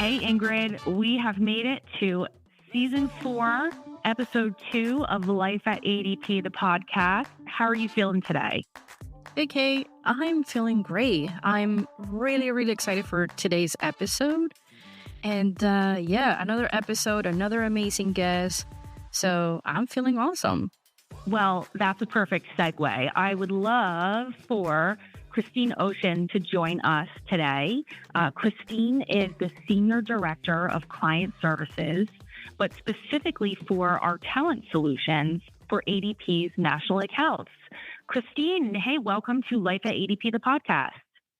Okay, Ingrid, we have made it to season 4, episode 2 of Life at ADP, the podcast. How are you feeling today? Hey, Kay, I'm feeling great. I'm really, really excited for today's episode. And another episode, another amazing guest. So I'm feeling awesome. Well, that's a perfect segue. I would love for Christine Ocean to join us today. Christine is the Senior Director of Client Services, but specifically for our talent solutions for ADP's national accounts. Christine, hey, welcome to Life at ADP, the podcast.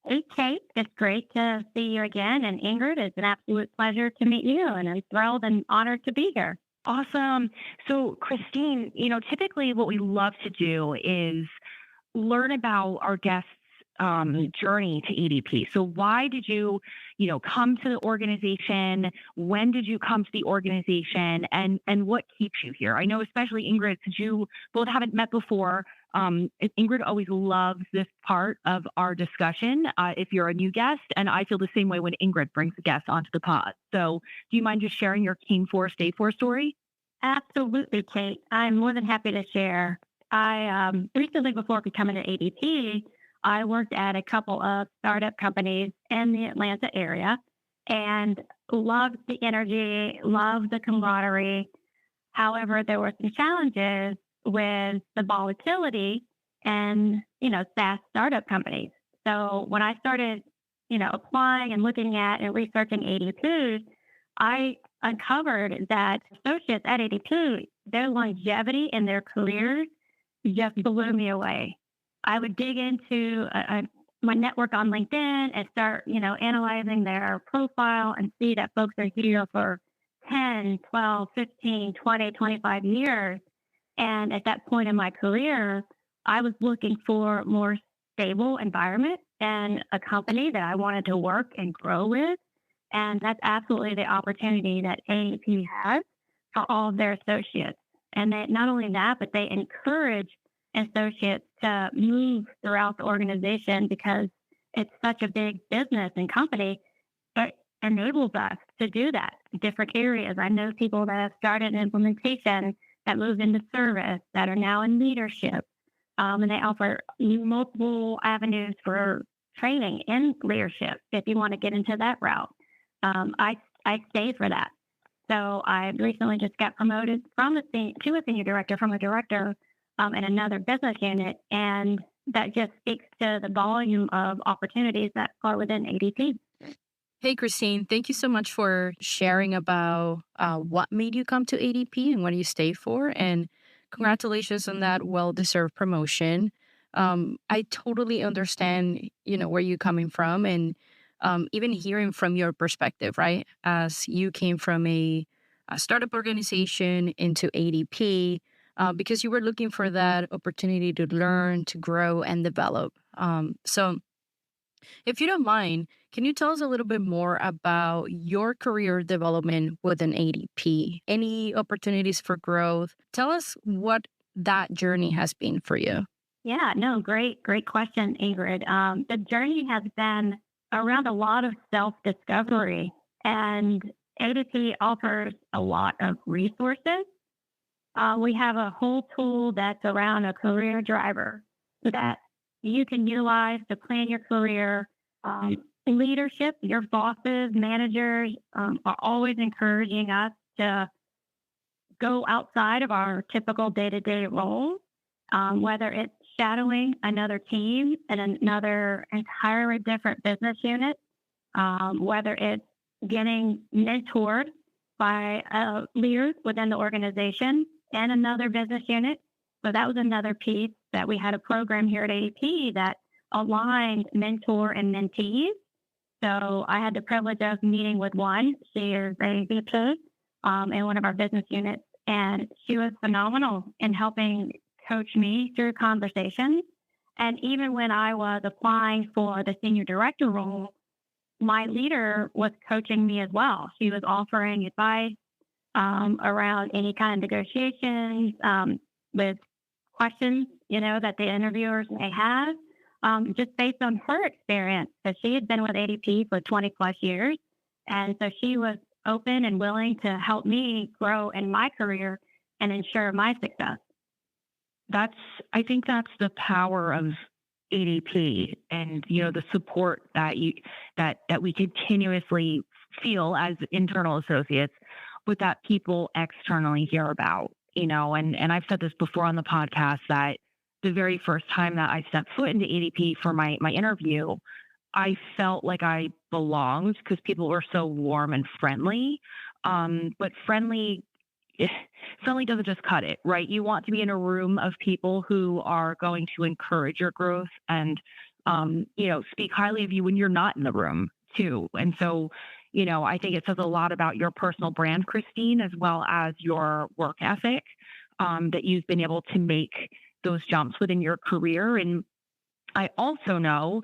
Hey, Kate. It's great to see you again. And Ingrid, it's an absolute pleasure to meet you. And I'm thrilled and honored to be here. Awesome. So, Christine, typically what we love to do is learn about our guests' journey to ADP. So why did you, come to the organization? When did you come to the organization? And what keeps you here? I know, especially Ingrid, since you both haven't met before, Ingrid always loves this part of our discussion if you're a new guest. And I feel the same way when Ingrid brings a guest onto the pod. So do you mind just sharing your came for, stay for story? Absolutely, Kate. I'm more than happy to share. I recently, before becoming an ADP, I worked at a couple of startup companies in the Atlanta area and loved the energy, loved the camaraderie. However, there were some challenges with the volatility and, SaaS startup companies. So when I started, applying and looking at and researching ADP, I uncovered that associates at ADP, their longevity in their careers just blew me away. I would dig into my network on LinkedIn and start, analyzing their profile and see that folks are here for 10, 12, 15, 20, 25 years. And at that point in my career, I was looking for more stable environment and a company that I wanted to work and grow with. And that's absolutely the opportunity that ADP has for all of their associates. And they, not only that, but they encourage associates to move throughout the organization because it's such a big business and company. It enables us to do that in different areas. I know people that have started implementation that moved into service that are now in leadership. And they offer multiple avenues for training in leadership if you want to get into that route. I stayed for that. So I recently just got promoted to a senior director from a director in another business unit. And that just speaks to the volume of opportunities that are within ADP. Hey, Christine, thank you so much for sharing about what made you come to ADP and what you stay for. And congratulations on that well-deserved promotion. I totally understand, where you're coming from and even hearing from your perspective, right? As you came from a startup organization into ADP, because you were looking for that opportunity to learn, to grow, and develop. So if you don't mind, can you tell us a little bit more about your career development within ADP? Any opportunities for growth? Tell us what that journey has been for you. Yeah, no, great question, Ingrid. The journey has been around a lot of self-discovery, and ADP offers a lot of resources. We have a whole tool that's around a career driver that you can utilize to plan your career. Leadership, your bosses, managers are always encouraging us to go outside of our typical day-to-day roles, whether it's shadowing another team in another entirely different business unit, whether it's getting mentored by leaders within the organization and another business unit. So that was another piece that we had a program here at ADP that aligned mentor and mentees. So I had the privilege of meeting with one. She is a VP in one of our business units, and she was phenomenal in helping coach me through conversations. And even when I was applying for the senior director role, my leader was coaching me as well. She was offering advice around any kind of negotiations with questions, that the interviewers may have, just based on her experience. So she had been with ADP for 20 plus years And so she was open and willing to help me grow in my career and ensure my success. I think that's the power of ADP and, the support that we continuously feel as internal associates, but that people externally hear about, and I've said this before on the podcast that the very first time that I stepped foot into ADP for my interview, I felt like I belonged because people were so warm and friendly. But friendly doesn't just cut it, right? You want to be in a room of people who are going to encourage your growth and, speak highly of you when you're not in the room too. And so, I think it says a lot about your personal brand, Christine, as well as your work ethic, that you've been able to make those jumps within your career. And I also know,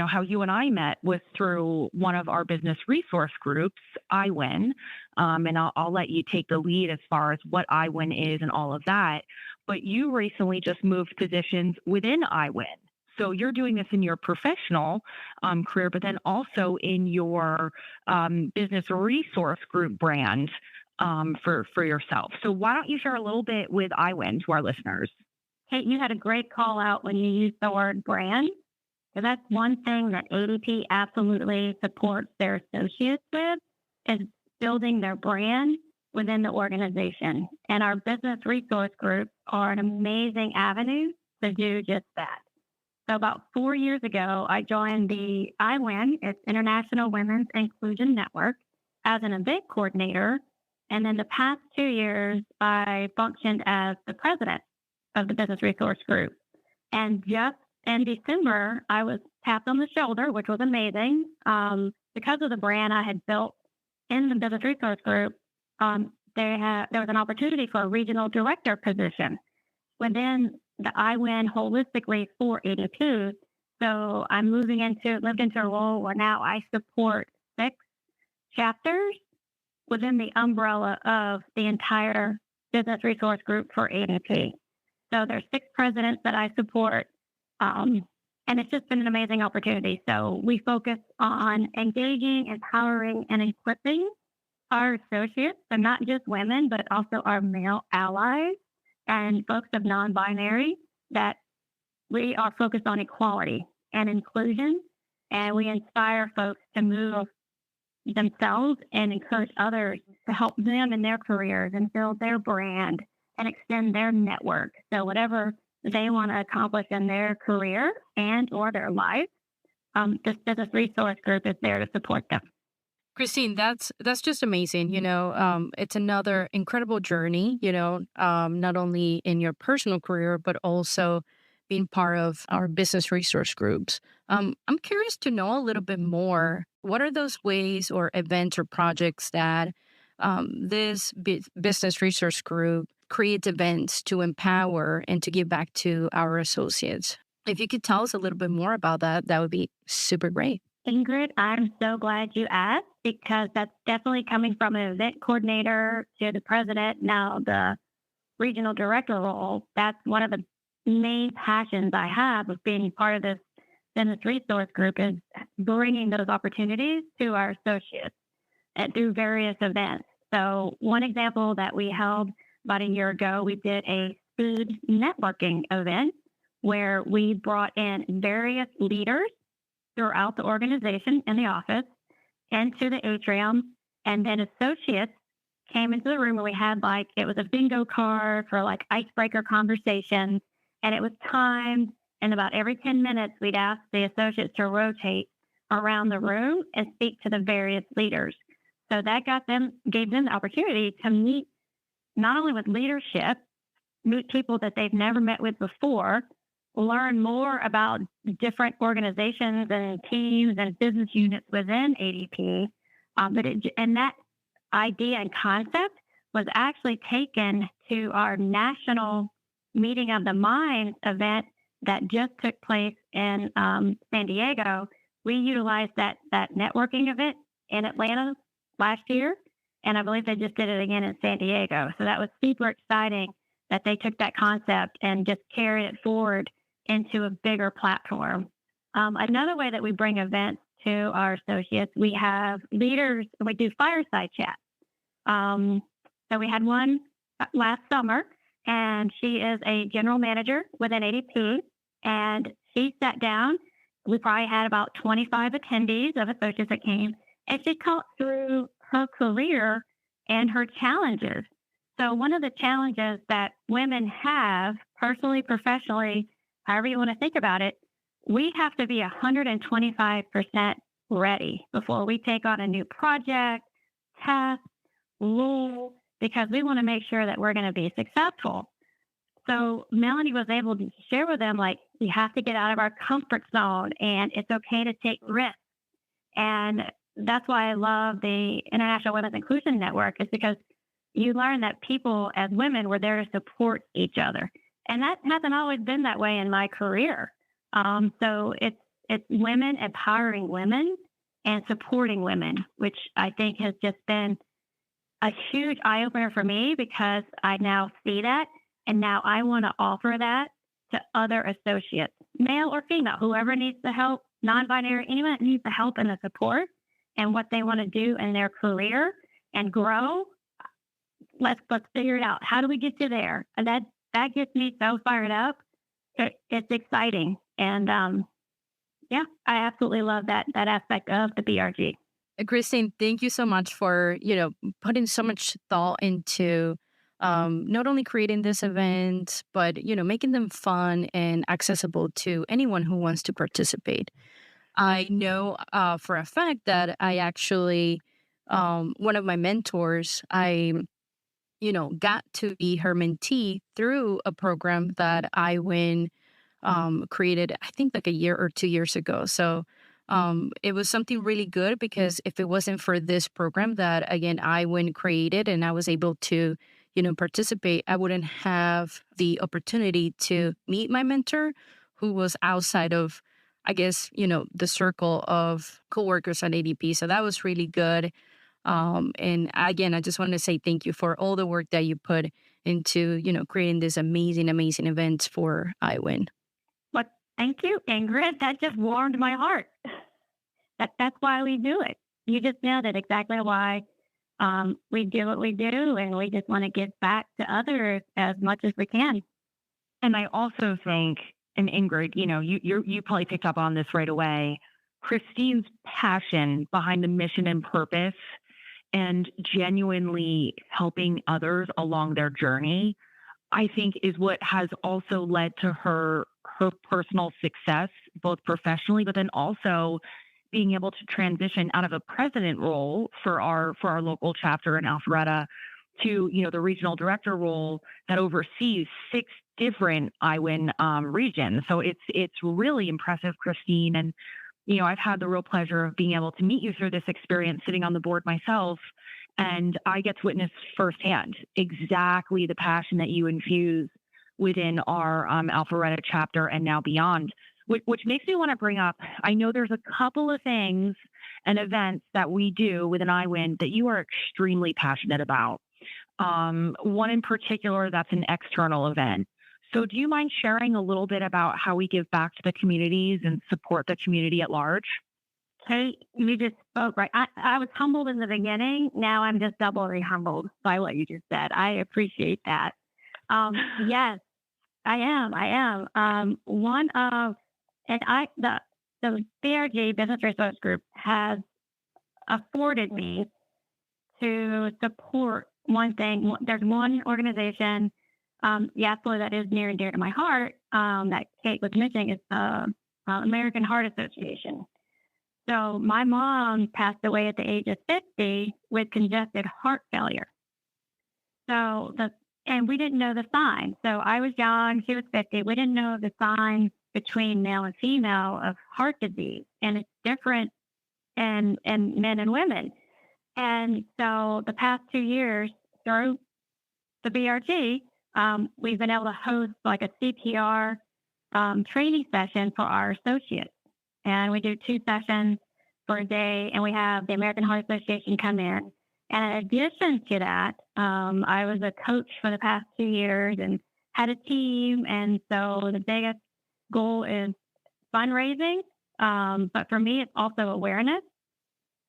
how you and I met was through one of our business resource groups, IWIN. And I'll let you take the lead as far as what IWIN is and all of that. But you recently just moved positions within IWIN. So you're doing this in your professional career, but then also in your business resource group brand for yourself. So why don't you share a little bit with IWIN to our listeners? Kate, you had a great call out when you used the word brand. So that's one thing that ADP absolutely supports their associates with is building their brand within the organization. And our business resource groups are an amazing avenue to do just that. So about 4 years ago, I joined the IWIN, it's International Women's Inclusion Network, as an event coordinator. And then the past 2 years, I functioned as the president of the business resource group. And just in December, I was tapped on the shoulder, which was amazing. Because of the brand I had built in the business resource group, there was an opportunity for a regional director position within the IWIN holistically for ADP. So I lived into a role where now I support 6 chapters within the umbrella of the entire business resource group for ADP. So there's 6 presidents that I support, and it's just been an amazing opportunity. So we focus on engaging, empowering, and equipping our associates, and not just women, but also our male allies and folks of non-binary, that we are focused on equality and inclusion, and we inspire folks to move themselves and encourage others to help them in their careers and build their brand and extend their network. So whatever they want to accomplish in their career and or their life, this business resource group is there to support them. Christine, that's just amazing. It's another incredible journey, not only in your personal career, but also being part of our business resource groups. I'm curious to know a little bit more. What are those ways or events or projects that this business resource group creates events to empower and to give back to our associates? If you could tell us a little bit more about that, that would be super great. Ingrid, I'm so glad you asked, because that's definitely coming from an event coordinator to the president, now the regional director role. That's one of the main passions I have of being part of this business resource group, is bringing those opportunities to our associates and through various events. So one example that we held about a year ago, we did a food networking event where we brought in various leaders throughout the organization in the office into the atrium, and then associates came into the room, and we had it was a bingo card for icebreaker conversations, and it was timed, and about every 10 minutes we'd ask the associates to rotate around the room and speak to the various leaders. So that gave them the opportunity to meet not only with leadership, meet people that they've never met with before, learn more about different organizations and teams and business units within ADP. And that idea and concept was actually taken to our national Meeting of the Minds event that just took place in San Diego. We utilized that networking event in Atlanta last year, and I believe they just did it again in San Diego. So that was super exciting that they took that concept and just carried it forward into a bigger platform. Another way that we bring events to our associates. We have leaders, we do fireside chat. So we had one last summer, and she is a general manager within ADP, and she sat down. We probably had about 25 attendees of associates that came, and she talked through her career and her challenges. So one of the challenges that women have personally, professionally, however you want to think about it, we have to be 125% ready before we take on a new project, task, role, because we want to make sure that we're going to be successful. So Melanie was able to share with them, like, we have to get out of our comfort zone and it's okay to take risks. And that's why I love the International Women's Inclusion Network, is because you learn that people as women were there to support each other. And that hasn't always been that way in my career. So it's women empowering women and supporting women, which I think has just been a huge eye opener for me, because I now see that. And now I want to offer that to other associates, male or female, whoever needs the help, non-binary, anyone that needs the help and the support and what they want to do in their career and grow. Let's figure it out. How do we get you there? And that gets me so fired up. It's exciting. And yeah, I absolutely love that aspect of the BRG. Christine, thank you so much for, putting so much thought into not only creating this event, but, making them fun and accessible to anyone who wants to participate. I know for a fact that I actually, one of my mentors, I got to be her mentee through a program that IWIN created, I think like a year or 2 years ago. So it was something really good, because if it wasn't for this program that, again, IWIN created and I was able to, participate, I wouldn't have the opportunity to meet my mentor, who was outside of, I guess, the circle of coworkers at ADP. So that was really good. And again, I just want to say thank you for all the work that you put into, creating this amazing, amazing event for IWIN. Well, thank you, Ingrid. That just warmed my heart. That's why we do it. You just nailed it, exactly why we do what we do, and we just want to give back to others as much as we can. And I also think, and Ingrid, you probably picked up on this right away, Christine's passion behind the mission and purpose and genuinely helping others along their journey, I think is what has also led to her personal success, both professionally, but then also being able to transition out of a president role for our local chapter in Alpharetta to, the regional director role that oversees 6 different IWIN regions. So it's really impressive, Christine. And, I've had the real pleasure of being able to meet you through this experience, sitting on the board myself. And I get to witness firsthand exactly the passion that you infuse within our Alpharetta chapter and now beyond, which makes me want to bring up, I know there's a couple of things and events that we do within IWIN that you are extremely passionate about. One in particular, that's an external event. So do you mind sharing a little bit about how we give back to the communities and support the community at large? Hey, you just spoke right. I was humbled in the beginning. Now I'm just doubly humbled by what you just said. I appreciate that. Yes, I am. One of, and the BRG Business Resource Group has afforded me to support one thing. There's one organization, absolutely, that is near and dear to my heart, that Kate was mentioning, is the American Heart Association. So my mom passed away at the age of 50 with congestive heart failure. And we didn't know the signs. So I was young, she was 50. We didn't know the signs between male and female of heart disease. And it's different in men and women. And so the past 2 years through the BRG, we've been able to host like a CPR training session for our associates. And we do 2 sessions for a day, and we have the American Heart Association come in. And in addition to that, I was a coach for the past 2 years and had a team. And so the biggest goal is fundraising But for me, it's also awareness.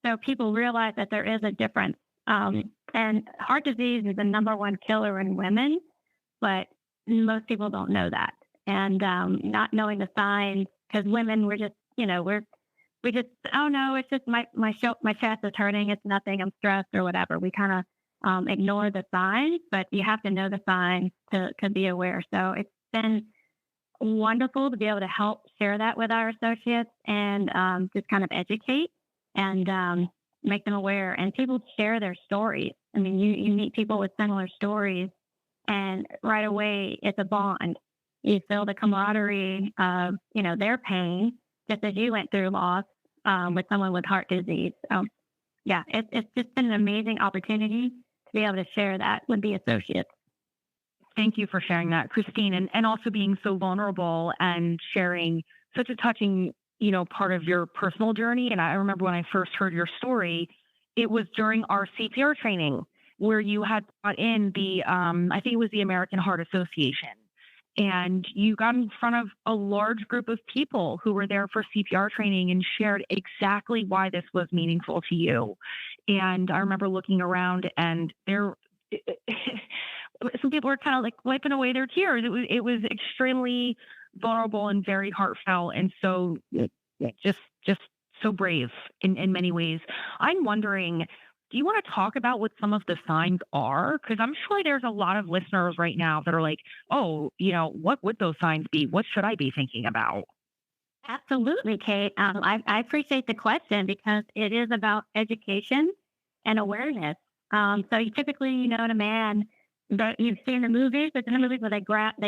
So people realize that there is a difference. And heart disease is the number one killer in women, but most people don't know that. And not knowing the signs, because women, we're just, we just, oh no, it's just my chest is hurting. It's nothing. I'm stressed or whatever. We kind of ignore the signs, but you have to know the signs to be aware. So it's been wonderful to be able to help share that with our associates and just kind of educate and make them aware. And people share their stories. I mean, you meet people with similar stories, and right away it's a bond. You feel the camaraderie of their pain, just as you went through loss with someone with heart disease. So yeah, it's just been an amazing opportunity to be able to share that with the associates. Thank you for sharing that, Christine, and also being so vulnerable and sharing such a touching, part of your personal journey. And I remember when I first heard your story, it was during our CPR training where you had brought in I think it was the American Heart Association. And you got in front of a large group of people who were there for CPR training and shared exactly why this was meaningful to you. And I remember looking around, and some people were kind of like wiping away their tears. It was extremely vulnerable and very heartfelt, and so just so brave in many ways. I'm wondering, do you want to talk about what some of the signs are? Because I'm sure there's a lot of listeners right now that are like, oh, what would those signs be? What should I be thinking about? Absolutely, Kate. I appreciate the question because it is about education and awareness. So you typically, in a man that you've seen the movies, but in the movies where they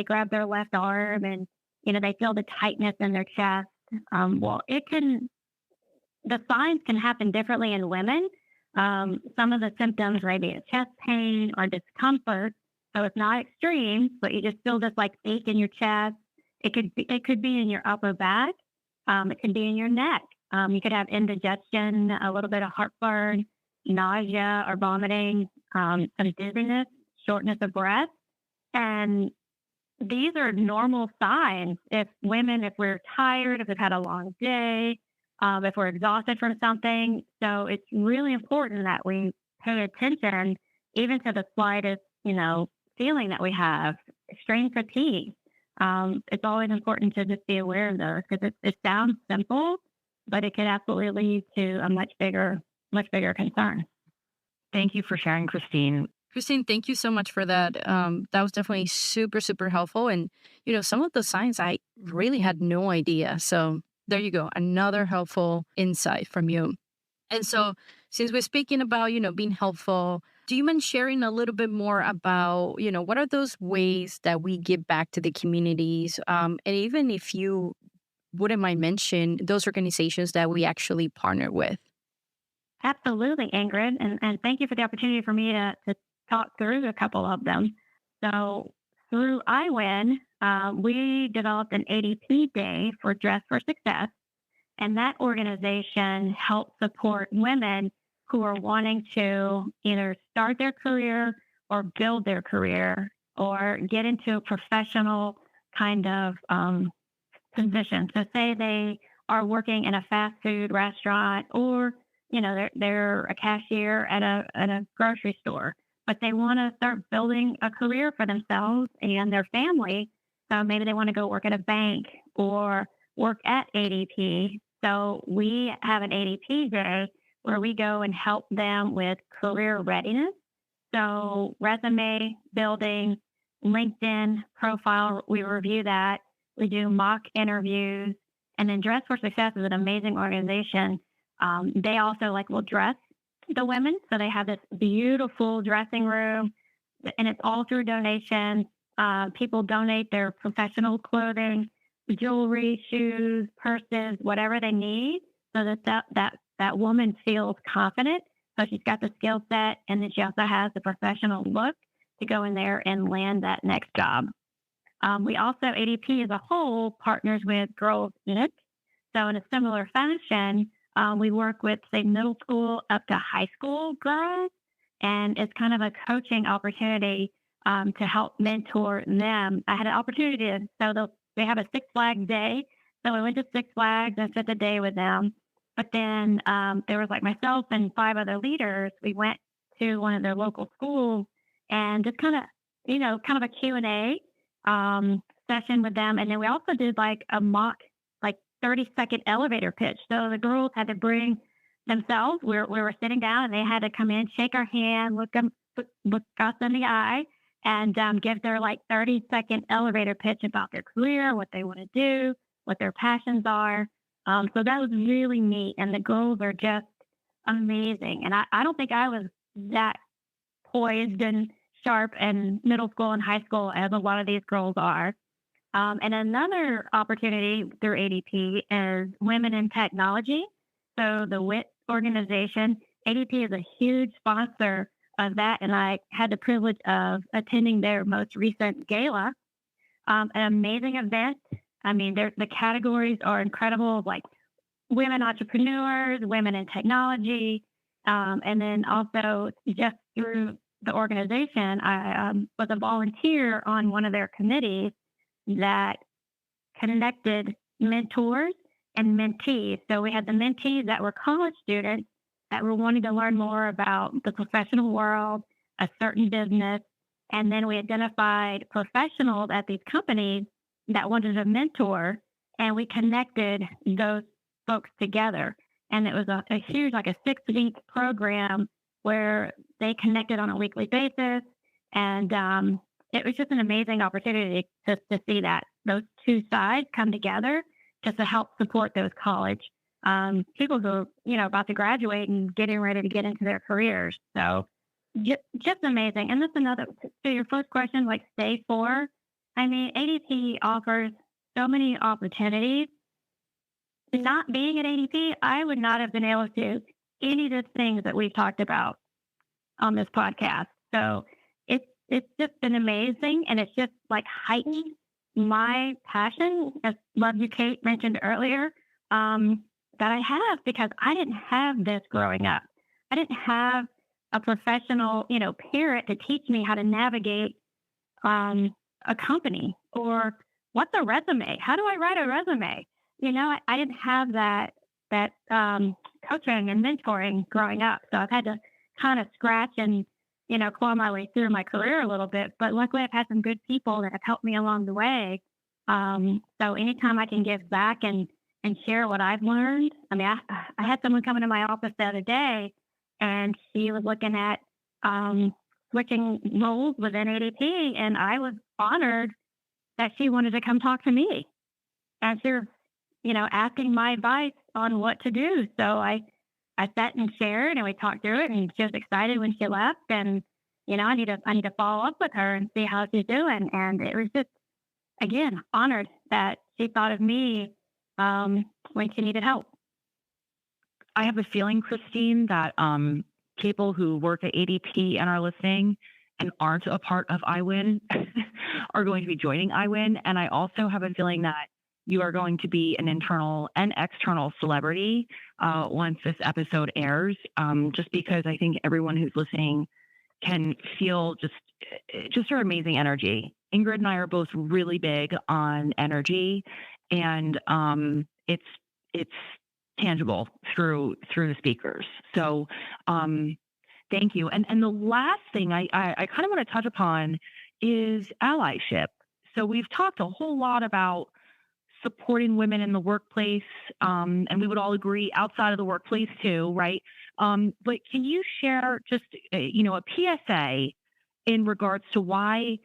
grab their left arm and, they feel the tightness in their chest. Well, the signs can happen differently in women. Some of the symptoms may be chest pain or discomfort. So it's not extreme, but you just feel this like ache in your chest. It could be in your upper back. It could be in your neck. You could have indigestion, a little bit of heartburn, nausea or vomiting, some dizziness, shortness of breath. And these are normal signs if we're tired, if we've had a long day, if we're exhausted from something. So it's really important that we pay attention even to the slightest, feeling that we have, extreme fatigue. It's always important to just be aware of those because it sounds simple, but it could absolutely lead to a much bigger concern. Thank you for sharing, Christine. Christine, thank you so much for that. That was definitely super, super helpful. And, some of the signs I really had no idea. So there you go. Another helpful insight from you. And so since we're speaking about, being helpful, do you mind sharing a little bit more about, what are those ways that we give back to the communities? And even if you wouldn't mind mention those organizations that we actually partner with. Absolutely, Ingrid. And thank you for the opportunity for me to talk through a couple of them. So through IWIN, we developed an ADP day for Dress for Success. And that organization helps support women who are wanting to either start their career or build their career or get into a professional kind of position. So say they are working in a fast food restaurant or, they're a cashier at a grocery store, but they want to start building a career for themselves and their family. So maybe they want to go work at a bank or work at ADP. So we have an ADP day where we go and help them with career readiness. So resume building, LinkedIn profile, we review that. We do mock interviews. And then Dress for Success is an amazing organization. They also will dress the women. So they have this beautiful dressing room and it's all through donations. People donate their professional clothing, jewelry, shoes, purses, whatever they need so that woman feels confident. So she's got the skill set and then she also has the professional look to go in there and land that next job. We also, ADP as a whole, partners with Girls Inc. So in a similar fashion, we work with, say, middle school up to high school girls, and it's kind of a coaching opportunity to help mentor them. I had an opportunity they have a Six Flags day So we went to Six Flags and spent the day with them. But then there was like myself and 5 other leaders. We went to one of their local schools and just kind of, kind of a Q&A session with them. And then we also did like a mock, like 30-second elevator pitch. So the girls had to bring themselves. We were sitting down and they had to come in, shake our hand, look us in the eye, and give their like 30-second elevator pitch about their career, what they want to do, what their passions are. So that was really neat. And the girls are just amazing. And I don't think I was that poised and sharp in middle school and high school as a lot of these girls are. And another opportunity through ADP is Women in Technology. So the WIT organization, ADP is a huge sponsor of that. And I had the privilege of attending their most recent gala. An amazing event. I mean, the categories are incredible, like women entrepreneurs, women in technology. And then also just through the organization, I was a volunteer on one of their committees that connected mentors and mentees. So we had the mentees that were college students that were wanting to learn more about the professional world, a certain business. And then we identified professionals at these companies that wanted a mentor, and we connected those folks together. And it was a huge, like a 6-week program where they connected on a weekly basis. And it was just an amazing opportunity to see that those two sides come together just to help support those college people who are, about to graduate and getting ready to get into their careers. So just amazing. And that's another, to your first question, like stay for. I mean, ADP offers so many opportunities. Not being at ADP, I would not have been able to do any of the things that we've talked about on this podcast. So it's just been amazing, and it's just like heightened my passion, as Love You Kate mentioned earlier, that I have, because I didn't have this growing up. I didn't have a professional, parent to teach me how to navigate a company, or what's a resume? How do I write a resume? I didn't have that coaching and mentoring growing up. So I've had to kind of scratch and, claw my way through my career a little bit. But luckily I've had some good people that have helped me along the way. So anytime I can give back and share what I've learned. I mean, I had someone come into my office the other day, and she was looking at switching roles within ADP, and I was honored that she wanted to come talk to me. And she was, asking my advice on what to do. So I sat and shared, and we talked through it, and she was excited when she left. And, I need to follow up with her and see how she's doing. And it was just, again, honored that she thought of me when she needed help. I have a feeling, Christine, that people who work at ADP and are listening and aren't a part of IWIN are going to be joining IWIN. And I also have a feeling that you are going to be an internal and external celebrity once this episode airs, just because I think everyone who's listening can feel just her amazing energy. Ingrid and I are both really big on energy, and it's tangible through the speakers. So thank you. And the last thing I kind of want to touch upon is allyship. So we've talked a whole lot about supporting women in the workplace, and we would all agree outside of the workplace too, right? But can you share just a PSA in regards to why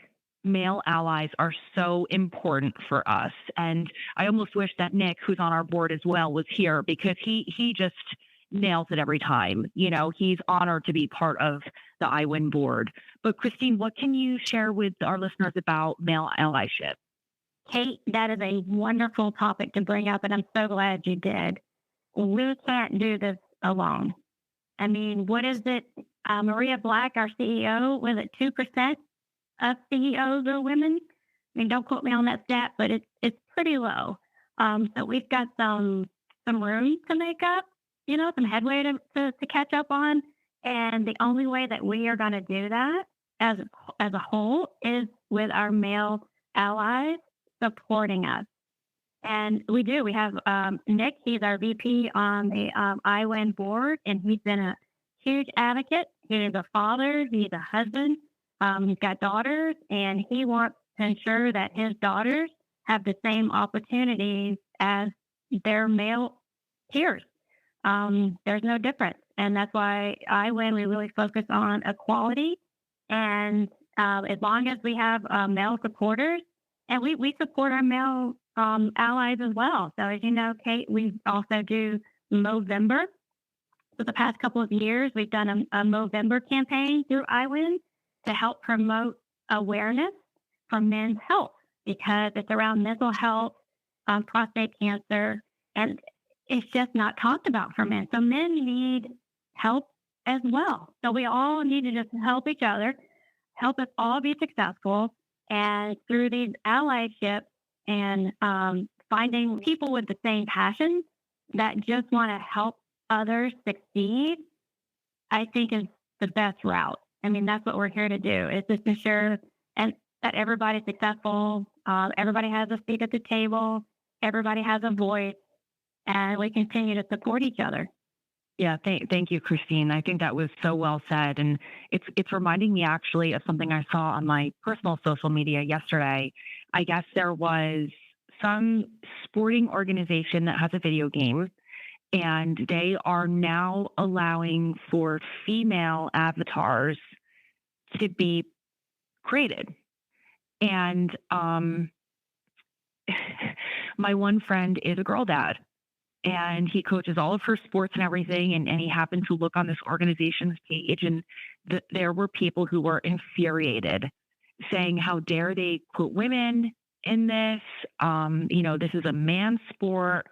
male allies are so important for us? And I almost wish that Nick, who's on our board as well, was here, because he just nails it every time. He's honored to be part of the IWIN board. But Christine, what can you share with our listeners about male allyship? Kate, that is a wonderful topic to bring up, and I'm so glad you did. We can't do this alone. I mean, what is it? Maria Black, our CEO, was it 2% of CEOs are women? I mean, don't quote me on that stat, but it's pretty low. So we've got some room to make up, some headway to catch up on. And the only way that we are going to do that as a whole is with our male allies supporting us. And we do. We have Nick. He's our VP on the IWIN board, and he's been a huge advocate. He's a father. He's a husband. He's got daughters, and he wants to ensure that his daughters have the same opportunities as their male peers. There's no difference. And that's why IWIN, we really focus on equality. And as long as we have male supporters, and we support our male allies as well. So as you know, Kate, we also do Movember. For the past couple of years, we've done a Movember campaign through IWIN to help promote awareness for men's health, because it's around mental health, prostate cancer, and it's just not talked about for men. So men need help as well. So we all need to just help each other, help us all be successful. And through these allyships and finding people with the same passion that just want to help others succeed, I think is the best route. I mean, that's what we're here to do, is just ensure that everybody's successful, everybody has a seat at the table, everybody has a voice, and we continue to support each other. Yeah, thank you, Christine. I think that was so well said. And it's reminding me actually of something I saw on my personal social media yesterday. I guess there was some sporting organization that has a video game, and they are now allowing for female avatars to be created. And my one friend is a girl dad, and he coaches all of her sports and everything. And he happened to look on this organization's page, and there were people who were infuriated, saying, how dare they put women in this? This is a man's sport.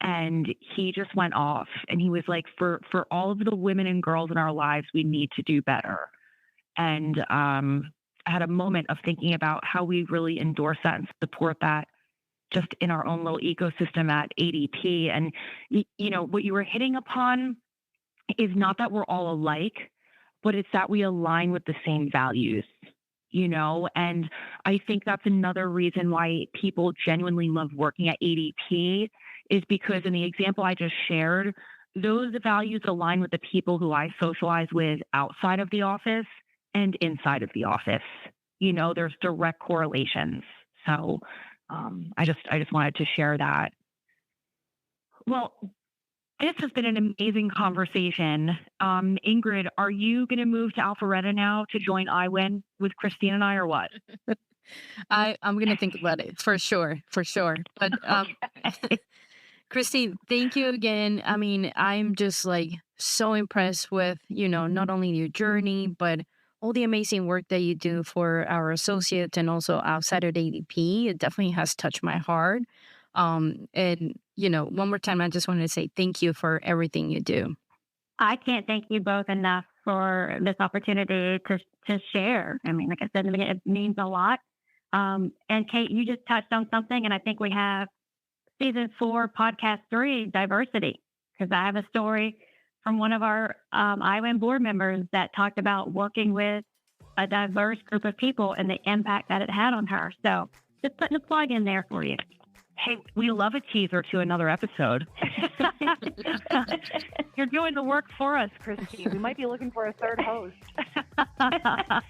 And he just went off, and he was like, for all of the women and girls in our lives, we need to do better. And I had a moment of thinking about how we really endorse that and support that just in our own little ecosystem at ADP. And, what you were hitting upon is not that we're all alike, but it's that we align with the same values, and I think that's another reason why people genuinely love working at ADP, is because in the example I just shared, those values align with the people who I socialize with outside of the office and inside of the office. There's direct correlations. So I just wanted to share that. Well, this has been an amazing conversation. Ingrid, are you going to move to Alpharetta now to join IWIN with Christine and I, or what? I'm going to think about it for sure. But Okay. Christine, thank you again. I mean, I'm just like so impressed with, not only your journey, but all the amazing work that you do for our associates and also outside of ADP. It definitely has touched my heart. And, one more time, I just wanted to say thank you for everything you do. I can't thank you both enough for this opportunity to share. I mean, like I said in the beginning, it means a lot. And Kate, you just touched on something, and I think we have Season 4, Podcast 3, diversity, because I have a story from one of our IWIN board members that talked about working with a diverse group of people and the impact that it had on her. So just putting a plug in there for you. Hey, we love a teaser to another episode. You're doing the work for us, Christine. We might be looking for a third host.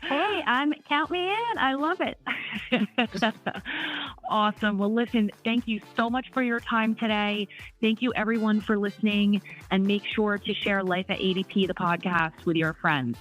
Hey, count me in. I love it. Awesome. Well, listen, thank you so much for your time today. Thank you, everyone, for listening. And make sure to share Life at ADP, the podcast, with your friends.